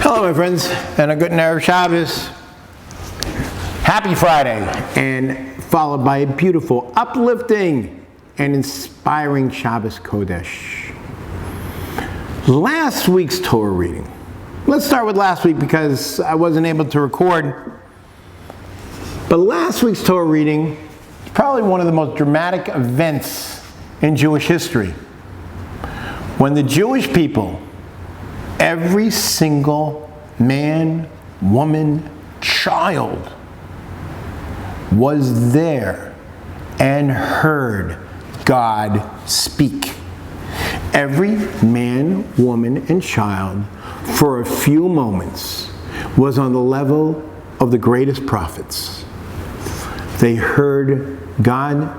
Hello, my friends, and a good Erev Shabbos. Happy Friday, and followed by a beautiful, uplifting, and inspiring Shabbos Kodesh. Last week's Torah reading. Let's start with last week because I wasn't able to record. But last week's Torah reading is probably one of the most dramatic events in Jewish history. When the Jewish people, every single man, woman, child was there and heard God speak. Every man, woman, and child for a few moments was on the level of the greatest prophets. They heard God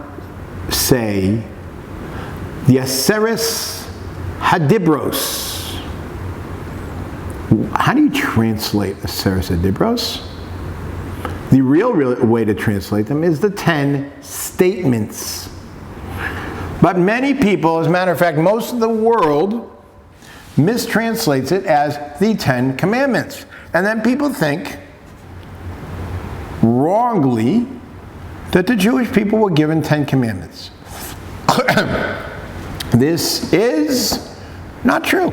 say, the Aseres Hadibros. How do you translate Aseres Hadibros? The real way to translate them is the 10 statements. But many people, as a matter of fact, most of the world mistranslates it as the 10 commandments. And then people think, wrongly, that the Jewish people were given 10 commandments. This is not true.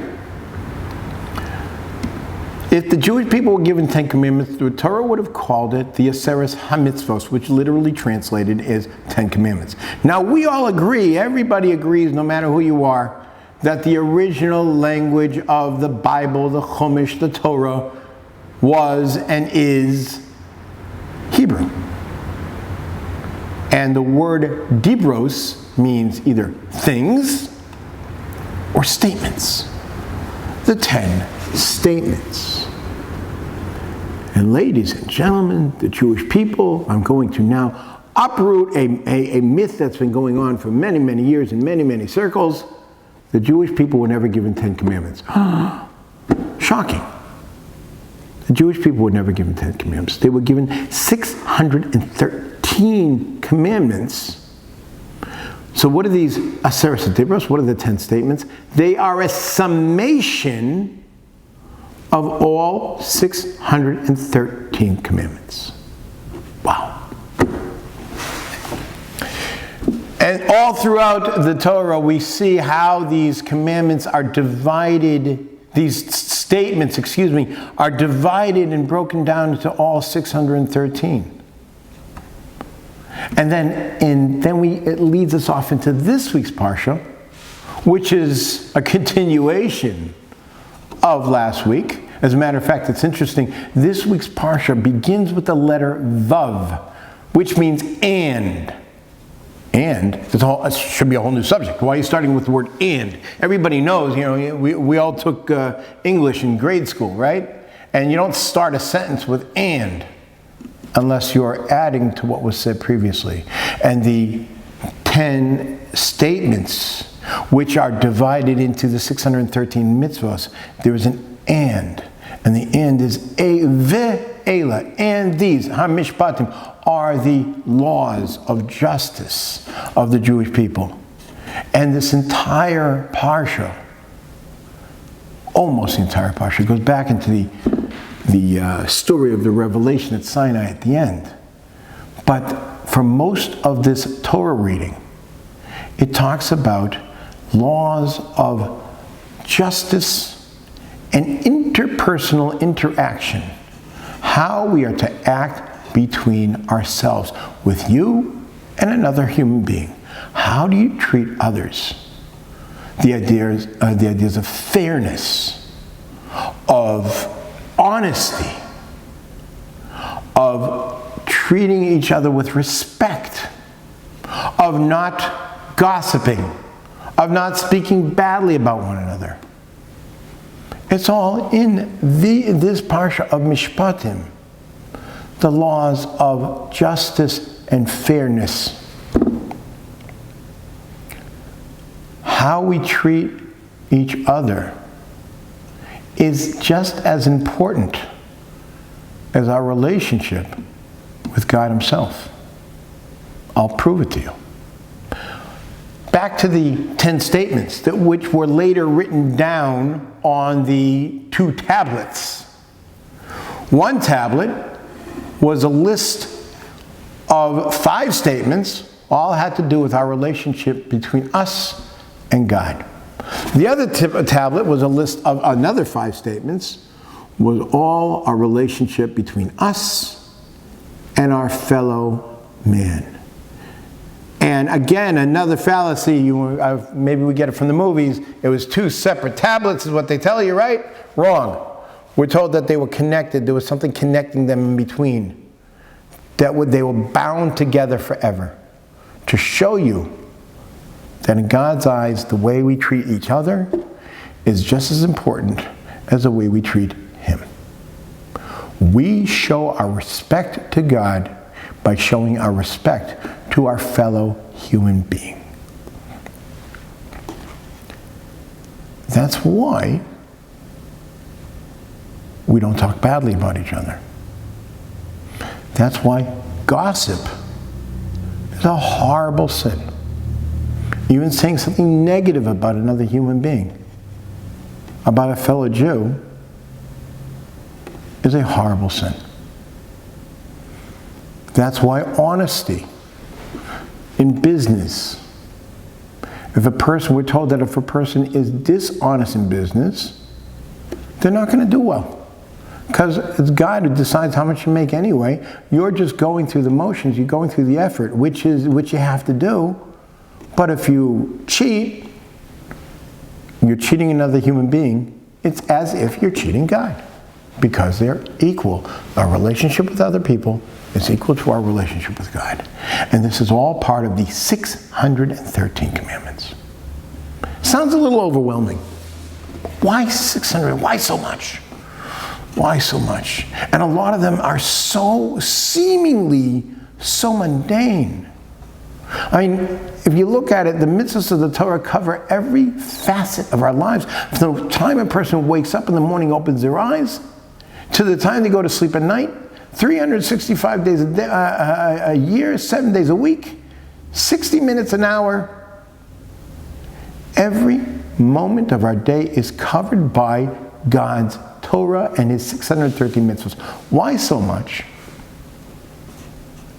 If the Jewish people were given 10 commandments, the Torah would have called it the Aseres HaMitzvos, which literally translated is 10 commandments. Now, we all agree, everybody agrees, no matter who you are, that the original language of the Bible, the Chumash, the Torah, was and is Hebrew. And the word dibros means either things or statements. The 10 statements. And ladies and gentlemen, the Jewish people, I'm going to now uproot a myth that's been going on for many, many years in many, many circles. The Jewish people were never given 10 commandments. Shocking. The Jewish people were never given 10 commandments. They were given 613 commandments. So what are these Aseres Hadibros? What are the 10 statements? They are a summation of all 613 commandments. Wow. And all throughout the Torah, we see how these commandments are divided, these statements, are divided and broken down into all 613. And then it leads us off into this week's Parsha, which is a continuation of last week. As a matter of fact, it's interesting. This week's Parsha begins with the letter Vav, which means and. And, it should be a whole new subject. Why are you starting with the word and? Everybody knows, we all took English in grade school, right? And you don't start a sentence with and unless you're adding to what was said previously. And the 10 statements, which are divided into the 613 mitzvahs, there is an and the and is a ve'ela, and these, Mishpatim, are the laws of justice of the Jewish people. And this entire Parsha, almost the entire Parsha, goes back into the story of the revelation at Sinai at the end. But for most of this Torah reading, it talks about laws of justice and interpersonal interaction. How we are to act between ourselves, with you and another human being. How do you treat others? The ideas of fairness, of honesty, of treating each other with respect, of not gossiping, of not speaking badly about one another. It's all in this Parsha of Mishpatim, the laws of justice and fairness. How we treat each other is just as important as our relationship with God Himself. I'll prove it to you. Back to the 10 statements, which were later written down on the 2 tablets One tablet was a list of 5 statements, all had to do with our relationship between us and God. The other tablet was a list of another 5 statements, was all our relationship between us and our fellow man. And again, another fallacy, maybe we get it from the movies, it was 2 separate tablets is what they tell you, right? Wrong. We're told that they were connected, there was something connecting them in between. They were bound together forever. To show you that in God's eyes, the way we treat each other is just as important as the way we treat Him. We show our respect to God by showing our respect to our fellow human being. That's why we don't talk badly about each other. That's why gossip is a horrible sin. Even saying something negative about another human being, about a fellow Jew, is a horrible sin. That's why honesty in business. We're told that if a person is dishonest in business, they're not going to do well. Because it's God who decides how much you make anyway. You're just going through the motions, you're going through the effort, which you have to do. But if you cheat, you're cheating another human being, it's as if you're cheating God. Because they're equal. Our relationship with other people is equal to our relationship with God. And this is all part of the 613 commandments. Sounds a little overwhelming. Why 600? Why so much? Why so much? And a lot of them are so seemingly so mundane. I mean, if you look at it, the mitzvahs of the Torah cover every facet of our lives. From the time a person wakes up in the morning, opens their eyes, to the time they go to sleep at night, 365 days a year, 7 days a week, 60 minutes an hour. Every moment of our day is covered by God's Torah and His 613 mitzvahs. Why so much?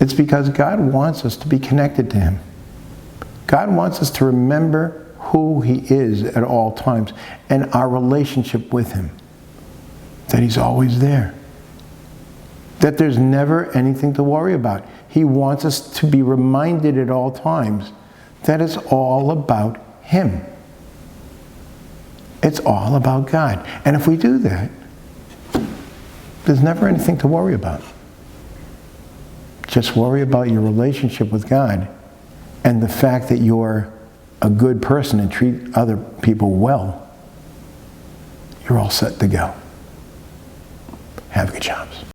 It's because God wants us to be connected to Him. God wants us to remember who He is at all times and our relationship with Him. That He's always there. That there's never anything to worry about. He wants us to be reminded at all times that it's all about Him. It's all about God. And if we do that, there's never anything to worry about. Just worry about your relationship with God and the fact that you're a good person and treat other people well. You're all set to go. Have good jobs.